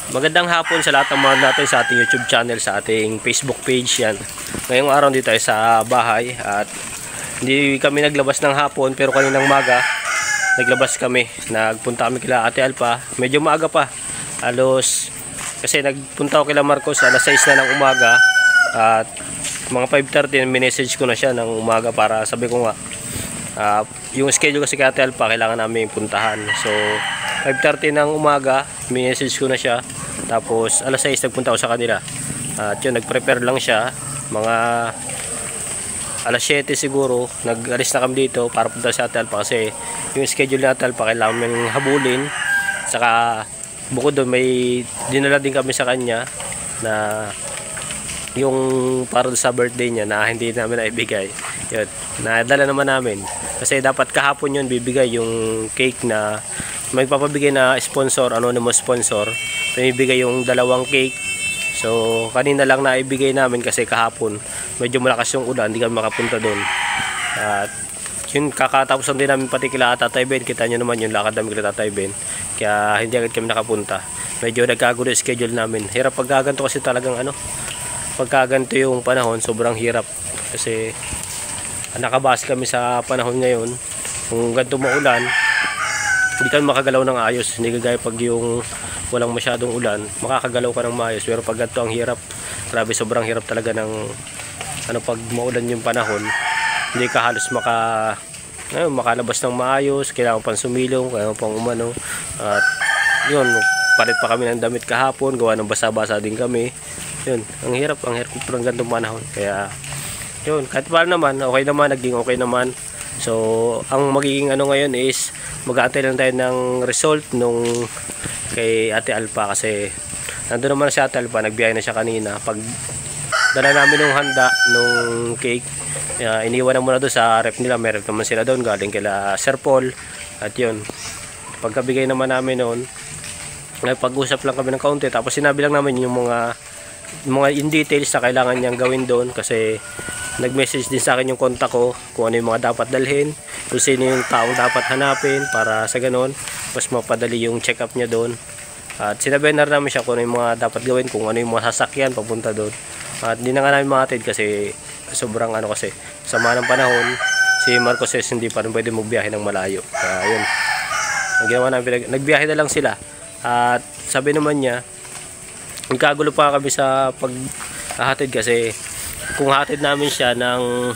Magandang hapon sa lahat ng mga natin sa ating YouTube channel, sa ating Facebook page yan. Ngayong araw dito ay sa bahay at hindi kami naglabas ng hapon, pero kaninang maga naglabas kami. Nagpunta kami kila Ate Alpa, medyo maaga pa. Alos, kasi nagpunta ako kila Marcos alas 6 na ng umaga at mga 5:30 minessage ko na siya ng umaga para sabi ko nga yung schedule kasi kay Ate Alpa kailangan namin puntahan. So 5:30 ng umaga minessage ko na siya, tapos alas 6 nagpunta ako sa kanila at yun, nag-prepare lang siya. Mga alas 7 siguro nag-alis na kami dito para punta sa Ate Alpa kasi yung schedule ni Ate Alpa kailangan namin habulin. Saka bukod doon may dinala din kami sa kanya na yung para sa birthday niya na hindi namin naibigay. Yun, nadala naman namin kasi dapat kahapon yun bibigay yung cake na may papabigay na sponsor, anonymous sponsor. Bibigay yung 2 cake. So kanina lang naibigay namin kasi kahapon medyo malakas yung ulan, hindi kami makapunta doon. At yun, kakatapos din namin pati kila Tatay Ben. Kita nyo naman yung lakad namin kila Tatay Ben, kaya hindi agad kami nakapunta. Medyo nagkagulo yung schedule namin. Hirap pagkaganto kasi talagang pagkaganto yung panahon, sobrang hirap kasi nakabase kami sa panahon ngayon. Kung ganito maulan, hindi kami makagalaw ng ayos. Hindi kagaya pag yung walang masyadong ulan, makakagalaw ka ng maayos. Pero pag ganito ang hirap, grabe, sobrang hirap talaga ng pag maulan yung panahon. Hindi ka halos makalabas ng maayos, kailangan pang sumilong, kailangan pang umano. At yun, palit pa kami ng damit kahapon, gawa ng basa-basa din kami. Yun, ang hirap ng ganitong panahon. Kaya yun, kahit paano naman, okay naman, naging okay naman. So ang magiging ngayon is mag-aantay lang tayo ng result nung kay Ate Alpa kasi nandun naman si Ate Alpa, nagbiyahe na siya kanina. Pag dala namin ng handa nung cake, iniwan na muna doon sa rep nila. May rep naman sila doon galing kila Sir Paul. At yun, pagkabigay naman namin noon, pag-usap lang kami ng kaunti, tapos sinabi lang namin yung mga in details na kailangan niyang gawin doon. Kasi nag-message din sa akin yung kontak ko kung ano yung mga dapat dalhin, kung sino yung taong dapat hanapin para sa ganon mas mapadali yung check up niya doon. At sinabihan na namin siya kung ano yung mga dapat gawin, kung ano yung mga sasakyan papunta doon. At hindi na nga namin makatid kasi sobrang kasi sama ng panahon. Si Marcos hindi pa rin pwede magbiyahe ng malayo. Kaya yun, ang ginawa namin, nagbiyahe na lang sila. At sabi naman niya, nagkagulo pa kami sa paghahatid kasi kung hatid namin siya ng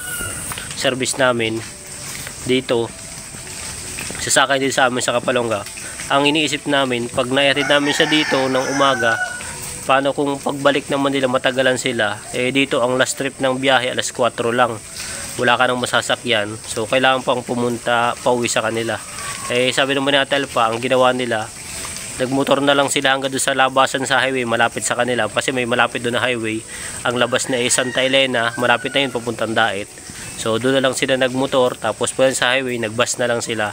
service namin dito, sasakay din sa amin sa Kapalonga. Ang iniisip namin, pag naihatid namin siya dito ng umaga, paano kung pagbalik naman nila matagalan sila? Dito ang last trip ng biyahe alas 4 lang, wala ka nang masasakyan, so kailangan pang pauwi sa kanila. Sabi naman ni Ate Alpa, ang ginawa nila, nagmotor na lang sila hanggang doon sa labasan sa highway malapit sa kanila kasi may malapit doon na highway. Ang labas na Santa Elena, malapit na yun papuntang Daet. So doon na lang sila nagmotor, tapos po sa highway nagbus na lang sila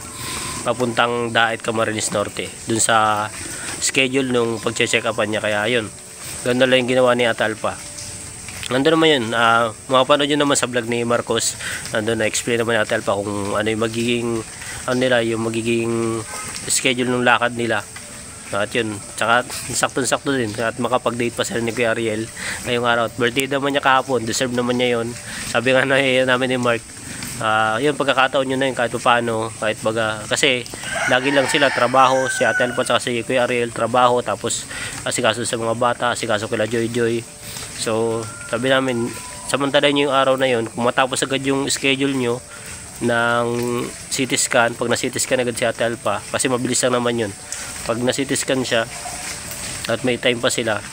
papuntang Daet, Camarines Norte, doon sa schedule nung pagche-check upan niya. Kaya yun, ganda lang yung ginawa ni Ate Alpa. Nandun naman yun, makapanood yun naman sa vlog ni Marcos. Nandun na-explain naman ni Ate Alpa kung ano yung magiging yung magiging schedule ng lakad nila. At yun, tsaka sakto-sakto din at makapag-date pa sila ni Kuya Ariel ngayong araw. At birthday naman niya kahapon, deserve naman niya yun. Sabi nga namin ni Mark, yun, pagkakataon yun na yun kahit paano, kahit baga. Kasi lagi lang sila trabaho, si Ate Alpa at si Kuya Ariel trabaho, tapos asikaso sa mga bata, asikaso kila Joy Joy. So sabi namin, samantalay nyo yung araw na yun, kung matapos agad yung schedule nyo ng CT scan, pag na-CT scan agad si Ate Alpa, kasi mabilis lang naman yun. Pag na-CT scan siya at may time pa sila,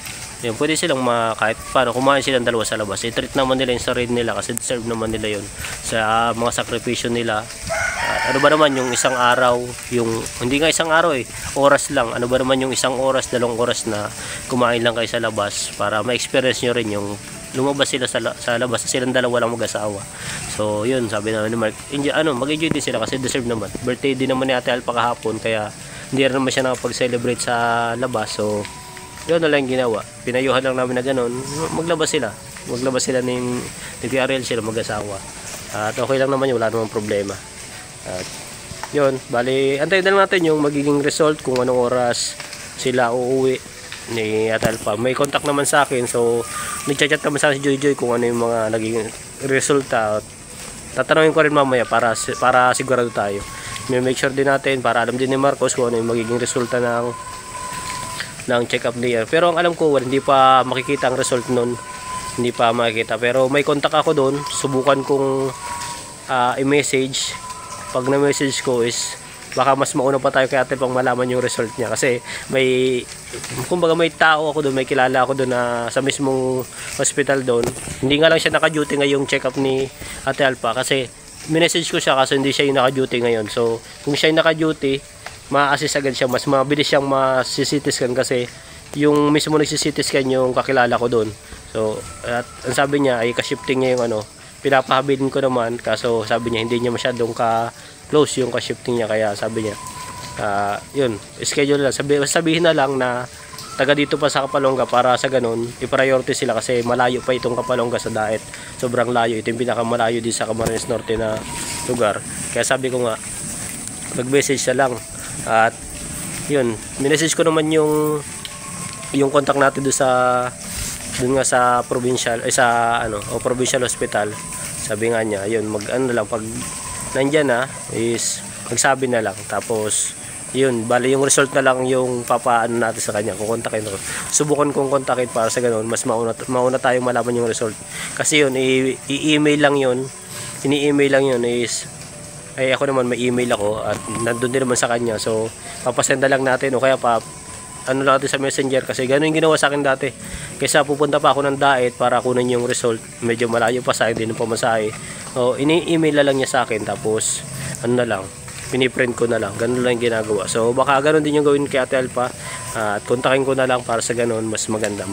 yun, pwede silang kahit paano kumain silang dalawa sa labas. I-treat naman nila yung sarili nila kasi deserve naman nila yun sa mga sakripisyo nila. At ano ba naman yung isang araw, yung hindi nga isang araw oras lang, ano ba naman yung 1 oras, 2 oras na kumain lang kayo sa labas para ma-experience nyo rin yung lumabas sila sa labas, silang dalawa lang mag-asawa. So yun, sabi naman ni Mark, mag-enjoy din sila kasi deserve naman. Birthday din naman ni Ate Alpa kahapon, kaya hindi rin naman siya nakapag-celebrate sa labas. So yun na lang ginawa, pinayuhan lang namin na ganun, maglabas sila ni Kuya Ariel, sila mag-asawa. At okay lang naman yun, wala namang problema. At yun, bali antayin na lang natin yung magiging result kung anong oras sila uuwi. ni Ate Alpha. May contact naman sa akin, so nagchat-chat naman sa si Joy Joy kung ano yung mga naging resulta. Tatanungin ko rin mamaya para sigurado tayo. May make sure din natin para alam din ni Marcos kung ano yung magiging resulta ng check-up niya. Pero ang alam ko, hindi pa makikita ang result nun. Hindi pa makikita. Pero may contact ako doon. Subukan kong i-message. Pag na-message ko is baka mas mauna pa tayo kay Ate pang malaman yung result niya. Kasi kumbaga may tao ako doon, may kilala ako doon na sa mismong hospital doon. Hindi nga lang siya naka-duty ngayong check-up ni Ate Alpha kasi minessage ko siya kasi hindi siya yung naka-duty ngayon. So kung siya yung naka-duty, ma-assist agad siya, mas mabilis siyang ma-CT scan kasi yung mismo nagsi-CT scan yung kakilala ko doon. So at ang sabi niya ay ka-shifting niya yung pinapahabidin ko naman, kaso sabi niya hindi niya masyadong ka-close yung ka-shifting niya, kaya sabi niya yun, schedule lang, sabihin na lang na taga dito pa sa Kapalonga para sa ganun i-priority sila kasi malayo pa itong Kapalonga sa Daet, sobrang layo, ito yung pinakamalayo din sa Camarines Norte na lugar. Kaya sabi ko nga mag-message na lang. At yun, minessage ko naman yung contact natin doon nga sa provincial provincial hospital. Sabi nga niya yun, lang pag nandiyan na is magsabi na lang, tapos yun, bali yung result na lang yung papaano natin sa kanya, kukontakin ko. Subukan kong kontakin para sa ganoon mas mauna tayong malaman yung result. Kasi yun, i-email lang yun, ini-email lang yun is ako naman may email ako at nandun din naman sa kanya, so papasenda lang natin o kaya natin sa messenger kasi gano'n yung ginawa sa akin dati. Kaysa pupunta pa ako ng Daet para kunin yung result, medyo malayo pa sa akin din ng pamasahe, o ini-email na lang niya sa akin, tapos na lang, piniprint ko na lang, gano'n lang yung ginagawa. So baka gano'n din yung gawin kay Ate Alpha, at kontakin ko na lang para sa gano'n mas maganda,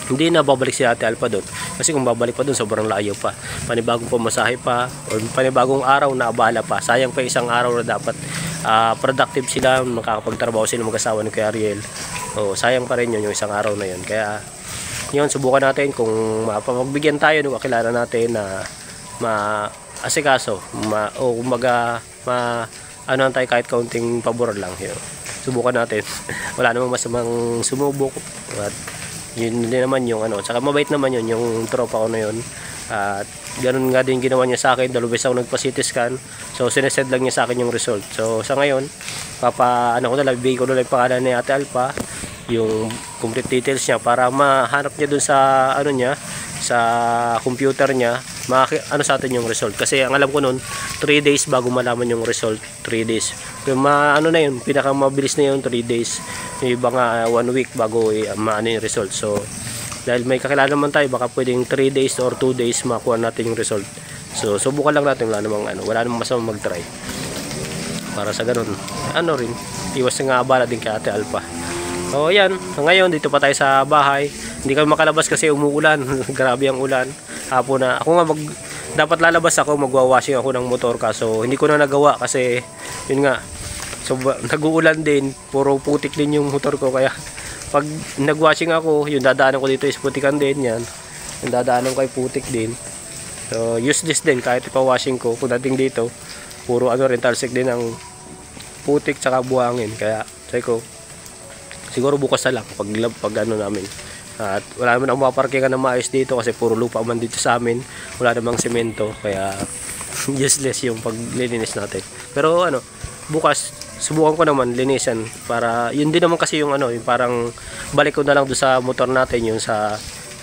hindi na babalik si Ate Alpha doon. Kasi kung babalik pa doon, sobrang layo pa. Panibagong pamasahe pa, o panibagong araw na abala pa. Sayang pa isang araw na dapat productive sila, makakapagtrabaho sila mag-asawa ni Kuya Ariel. O, sayang pa rin yun yung isang araw na yun. Kaya, yun, subukan natin kung mapagbigyan tayo ng kakilala natin na maasikaso. O kumbaga, tayo kahit kaunting pabor lang. Yun. Subukan natin. Wala namang masamang sumubok. At yun din naman yung saka mabait naman yun yung tropa ko na yun, at ganun nga din ginawa niya sa akin. Dalawang beses ako nagpa-CT scan, so sinesend lang niya sa akin yung result. So sa ngayon bigay ko na lang pangalan ni Ate Alpha, yung complete details niya para mahanap niya dun sa sa computer niya, sa atin yung result. Kasi ang alam ko nun 3 days bago malaman yung result, 3 days. Kung na yun, pinakamabilis na yun 3 days. Yung iba nga 1 week bago yung result. So dahil may kakilala naman tayo, baka pwedeng 3 days or 2 days makuha natin yung result. So subukan lang natin, wala namang masamang mag-try. Para sa ganun, rin, iwas nga abala din kay Ate Alpha. So yan, ngayon dito pa tayo sa bahay. Hindi kami makalabas kasi umuulan. Grabe ang ulan. Hapon na. Ako nga dapat lalabas ako, magwa-washing ako ng motor, kaso hindi ko na nagawa kasi yun nga. So nag-uulan din, puro putik din yung motor ko, kaya pag nag-washing ako, yung dadaanan ko dito is putikan din yan. Yung dadaanan ko ay putik din. So useless din kahit ipa-washing ko. Pagdating dito, puro talsik din ang putik tsaka buhangin. Kaya sabi ko, siguro bukas na lang pag namin. At wala naman ang maparkingan na maayos dito kasi puro lupa man dito sa amin. Wala namang semento, kaya useless yung paglilinis natin. Pero bukas subukan ko naman linisan para yun din naman kasi yung yung parang balik ko na lang doon sa motor natin, yung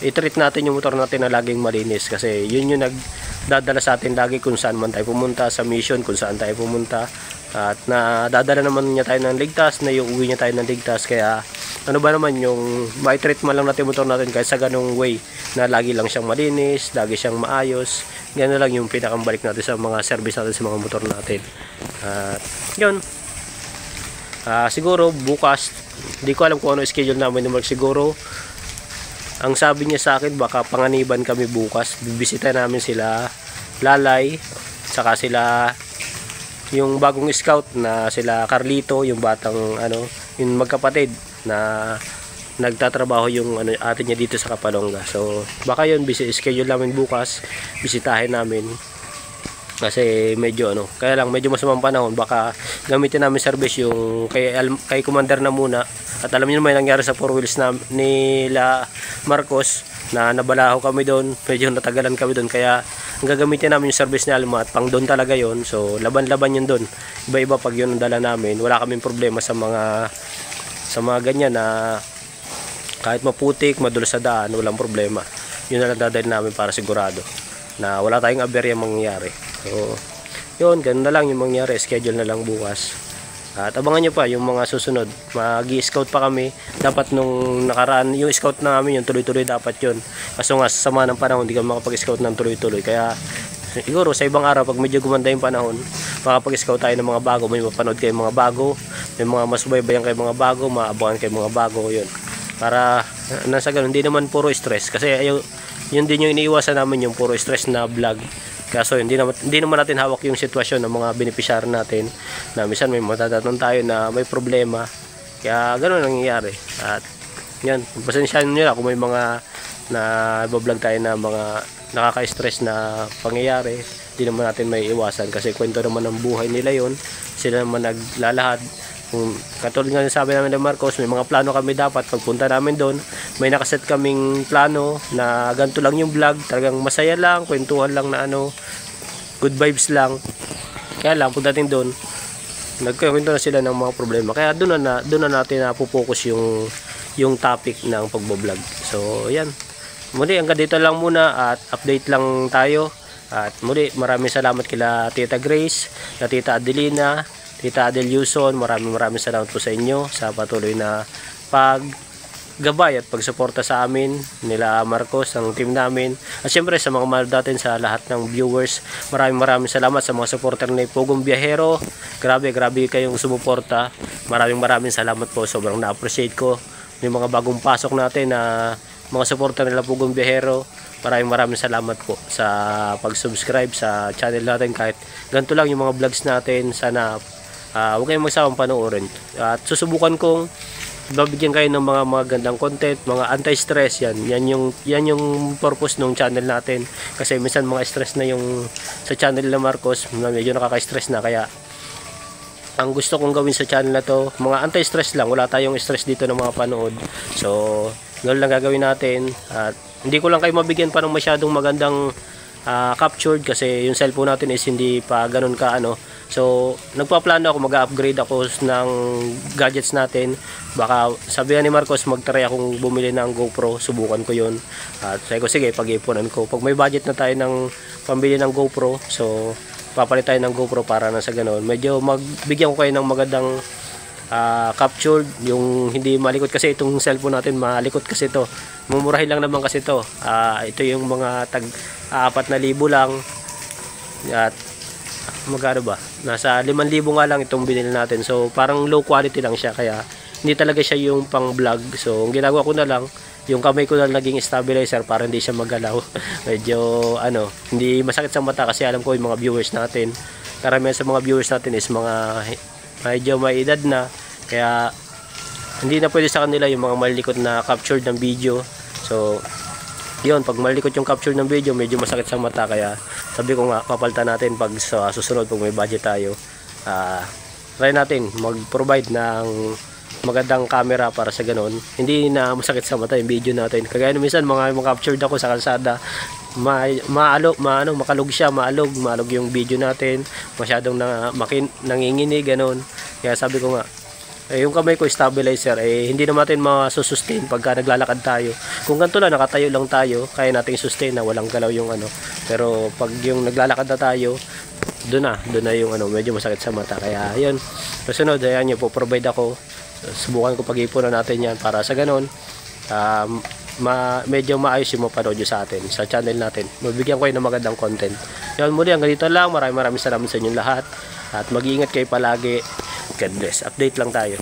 i-treat natin yung motor natin na laging malinis kasi yun yung nagdadala sa atin lagi kung saan man tayo pumunta, sa mission kung saan tayo pumunta, at nadadala naman niya tayo ng ligtas, na iuwi niya tayo ng ligtas. Kaya ba naman yung ma-treat man lang natin motor natin kahit sa ganung way na lagi lang siyang malinis, lagi siyang maayos. Ganun lang yung pinakambalik natin sa mga service natin sa mga motor natin. Yun, siguro bukas, hindi ko alam kung ano schedule namin, siguro ang sabi niya sa akin baka Panganiban kami bukas. Bibisita namin sila Lalay, saka sila yung bagong scout na sila Carlito, yung batang yung magkapatid na nagtatrabaho yung atin niya dito sa Kapalonga. So baka yun, schedule namin bukas, bisitahin namin. Kasi medyo kaya lang medyo masamang panahon, baka gamitin namin service yung kay Commander na muna. At alam niyo naman yung nangyari sa 4 wheels na nila Marcos, na nabalaho kami doon, medyo natagalan kami doon, kaya ang gagamitin namin yung service ni Alma at pang doon talaga yon. So laban-laban yun doon, iba-iba pag yun ang dala namin. Wala kaming problema sa mga ganyan na kahit maputik, madulas sa daan, walang problema. Yun na lang dadalhin namin para sigurado na wala tayong aberya mangyayari. So yun, ganun na lang yung mangyayari. Schedule na lang bukas. At abangan nyo pa yung mga susunod. Mag-i-scout pa kami. Dapat nung nakaraan, yung scout namin, yung tuloy-tuloy dapat yun. Kaso nga, sa sama ng panahon, hindi kami makapag-scout ng tuloy-tuloy. Kaya siguro sa ibang araw, pag medyo gumanda yung panahon, makapag-scout tayo ng mga bago. May mapanood kayo mga bago, may mga masubaybayan kayo mga bago, maabangan kayo mga bago. Yun. Para nasa ganun, hindi naman puro stress. Kasi yun din yung iniiwasan namin, yung puro stress na vlog. Kaso hindi naman natin hawak yung sitwasyon ng mga beneficiary natin, na minsan may matatatanong tayo na may problema. Kaya ganoon ang nangyayari. At yan, pasensyahan niyo na kung may mga na vlog tayo na mga nakaka-stress na pangyayari. Hindi naman natin may iwasan kasi kwento naman ng buhay nila yon. Sila naman naglalahad. Kung katulad nga sabi namin ng Marcos, may mga plano kami dapat pagpunta namin doon. May nakaset kaming plano na ganito lang yung vlog, talagang masaya lang, kwentuhan lang na good vibes lang. Kaya lang pagdating doon, nagkwento na sila ng mga problema. Kaya doon na natin napopokus yung topic ng pagbo-vlog. So ayan. Muli hanggang dito lang muna at update lang tayo. At muli maraming salamat kila Tita Grace, na Tita Adelina, Tita Adel Yuson, maraming salamat po sa inyo sa patuloy na paggabay at pagsuporta sa amin nila Marcos, ang team namin. At syempre sa mga mahal natin, sa lahat ng viewers, maraming salamat sa mga supporter ni Pugong Biyahero. Grabe kayong sumuporta. Maraming salamat po, sobrang na-appreciate ko yung mga bagong pasok natin na mga supporter nila Pugong Biyahero. Maraming salamat po sa pag-subscribe sa channel natin. Kahit ganito lang yung mga vlogs natin, sana huwag kayong magsawang panoorin. At susubukan kong babigyan kayo ng mga magandang content, mga anti-stress. Yan yung purpose ng channel natin. Kasi minsan mga stress na yung sa channel na Marcos, medyo nakaka-stress na. Kaya ang gusto kong gawin sa channel na to, mga anti-stress lang. Wala tayong stress dito ng mga panood. So ganoon lang gagawin natin. At hindi ko lang kayo mabigyan pa ng masyadong magandang captured kasi yung cellphone natin is hindi pa ganun ka So nagpaplano ako, mag-upgrade ako ng gadgets natin. Baka sabihan ni Marcos, mag-try akong bumili ng GoPro, subukan ko yun. At sabi ko sige, pag-ipunan ko pag may budget na tayo ng pambili ng GoPro. So papalit tayo ng GoPro para na sa ganun medyo magbigyan ko kayo ng magandang captured, yung hindi malikot. Kasi itong cellphone natin malikot kasi ito, mumurahin lang naman kasi ito. Ito yung mga tag 4,000 lang. At magkano ba? Nasa 5,000 nga lang itong binili natin. So parang low quality lang siya, kaya hindi talaga siya yung pang vlog. So ang ginagawa ko na lang, yung kamay ko na naging stabilizer para hindi siya magalaw. Medyo hindi masakit sa mata kasi alam ko yung mga viewers natin, karamihan sa mga viewers natin is mga medyo may edad na, kaya hindi na pwede sa kanila yung mga malikot na captured ng video. So yun, pag malikot yung capture ng video, medyo masakit sa mata. Kaya sabi ko nga, papalitan natin pag sa susunod, pag may budget tayo. Try natin mag-provide ng magandang camera para sa ganun hindi na masakit sa mata yung video natin. Kagaya minsan mga captured ako sa kalsada, makalog siya, maalog yung video natin, masyadong nanginginig ganun. Kaya sabi ko nga, yung kamay ko stabilizer, hindi naman natin masusustain pagka naglalakad tayo. Kung ganito lang, nakatayo lang tayo, kaya nating sustain na walang galaw yung pero pag yung naglalakad na tayo, doon na yung medyo masakit sa mata. Kaya yun, kasunod, ayan yung po-provide ako. Subukan ko pag-ipunan natin yan para sa ganun medyo maayos yung mapanood sa atin sa channel natin. Mabigyan ko kayo ng magandang content. Yan, muli hanggang dito lang. Maraming salamat sa inyong lahat at mag-iingat kayo palagi. God bless. Update lang tayo.